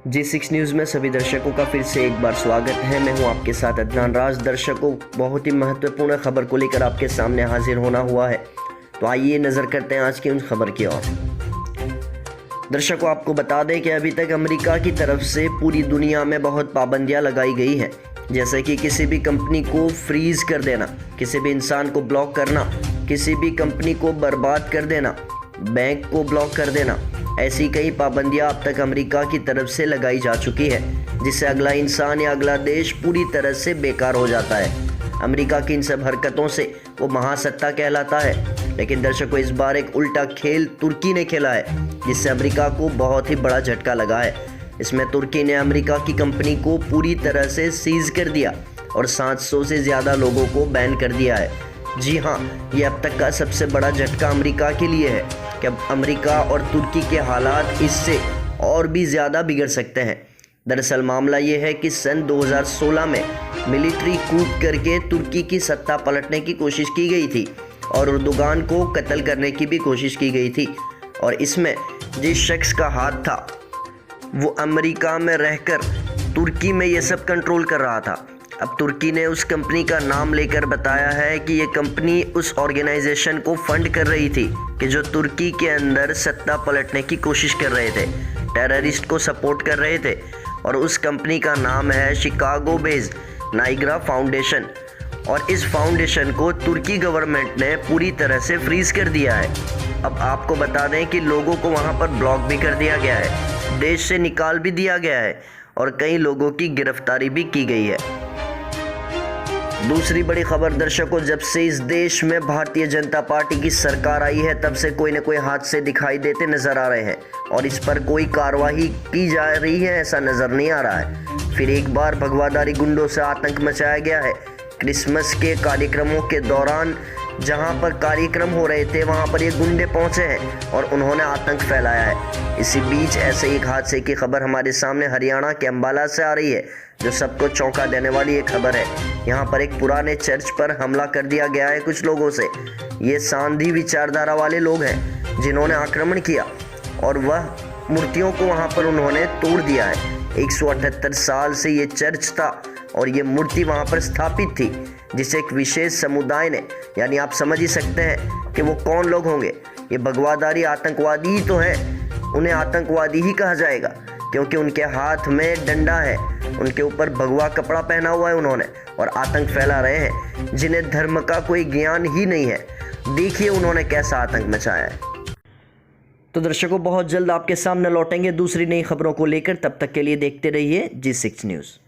G6 news में सभी दर्शकों का फिर से एक बार स्वागत है। मैं हूं आपके साथ अदनान राज। दर्शकों, बहुत ही महत्वपूर्ण खबर को लेकर आपके सामने हाजिर होना हुआ है, तो आइए नज़र करते हैं आज की उन खबर की ओर। दर्शकों, आपको बता दें कि अभी तक अमेरिका की तरफ से पूरी दुनिया में बहुत पाबंदियां लगाई गई हैं, जैसे कि किसी भी कंपनी को फ्रीज कर देना, किसी भी इंसान को ब्लॉक करना, किसी भी कंपनी को बर्बाद कर देना, बैंक को ब्लॉक कर देना। ऐसी कई पाबंदियां अब तक अमेरिका की तरफ से लगाई जा चुकी है, जिससे अगला इंसान या अगला देश पूरी तरह से बेकार हो जाता है। अमेरिका की इन सब हरकतों से वो महासत्ता कहलाता है, लेकिन दर्शकों, इस बार एक उल्टा खेल तुर्की ने खेला है, जिससे अमेरिका को बहुत ही बड़ा झटका लगा है। इसमें तुर्की ने अमेरिका की कंपनी को पूरी तरह से सीज कर दिया और 700 से ज़्यादा लोगों को बैन कर दिया है। जी हाँ, ये अब तक का सबसे बड़ा झटका अमेरिका के लिए है कि अब अमेरिका और तुर्की के हालात इससे और भी ज़्यादा बिगड़ सकते हैं। दरअसल मामला ये है कि सन 2016 में मिलिट्री कूप करके तुर्की की सत्ता पलटने की कोशिश की गई थी और उर्दुगान को कत्ल करने की भी कोशिश की गई थी, और इसमें जिस शख्स का हाथ था वो अमेरिका में रहकर तुर्की में ये सब कंट्रोल कर रहा था। अब तुर्की ने उस कंपनी का नाम लेकर बताया है कि ये कंपनी उस ऑर्गेनाइजेशन को फंड कर रही थी कि जो तुर्की के अंदर सत्ता पलटने की कोशिश कर रहे थे, टेररिस्ट को सपोर्ट कर रहे थे, और उस कंपनी का नाम है शिकागो बेस्ड नाइग्रा फाउंडेशन। और इस फाउंडेशन को तुर्की गवर्नमेंट ने पूरी तरह से फ्रीज कर दिया है। अब आपको बता दें कि लोगों को वहाँ पर ब्लॉक भी कर दिया गया है, देश से निकाल भी दिया गया है और कई लोगों की गिरफ्तारी भी की गई है। दूसरी बड़ी खबर दर्शकों, जब से इस देश में भारतीय जनता पार्टी की सरकार आई है, तब से कोई न कोई हादसे दिखाई देते नजर आ रहे हैं और इस पर कोई कार्रवाई की जा रही है ऐसा नजर नहीं आ रहा है। फिर एक बार भगवादारी गुंडों से आतंक मचाया गया है। क्रिसमस के कार्यक्रमों के दौरान जहां पर कार्यक्रम हो रहे थे वहां पर ये गुंडे पहुंचे हैं और उन्होंने आतंक फैलाया है। इसी बीच ऐसे एक हादसे की खबर हमारे सामने हरियाणा के अंबाला से आ रही है, जो सबको चौंका देने वाली एक खबर है। यहाँ पर एक पुराने चर्च पर हमला कर दिया गया है कुछ लोगों से। ये सांधी विचारधारा वाले लोग हैं जिन्होंने आक्रमण किया और वह मूर्तियों को वहाँ पर उन्होंने तोड़ दिया है। 178 साल से ये चर्च था और ये मूर्ति वहाँ पर स्थापित थी, जिसे एक विशेष समुदाय ने, यानी आप समझ ही सकते हैं कि वो कौन लोग होंगे। ये भगवादारी आतंकवादी ही तो हैं, उन्हें आतंकवादी ही कहा जाएगा क्योंकि उनके हाथ में डंडा है, उनके ऊपर भगवा कपड़ा पहना हुआ है उन्होंने, और आतंक फैला रहे हैं जिन्हें धर्म का कोई ज्ञान ही नहीं है। देखिए उन्होंने कैसा आतंक मचाया है। तो दर्शकों, बहुत जल्द आपके सामने लौटेंगे दूसरी नई खबरों को लेकर। तब तक के लिए देखते रहिए G6 न्यूज़।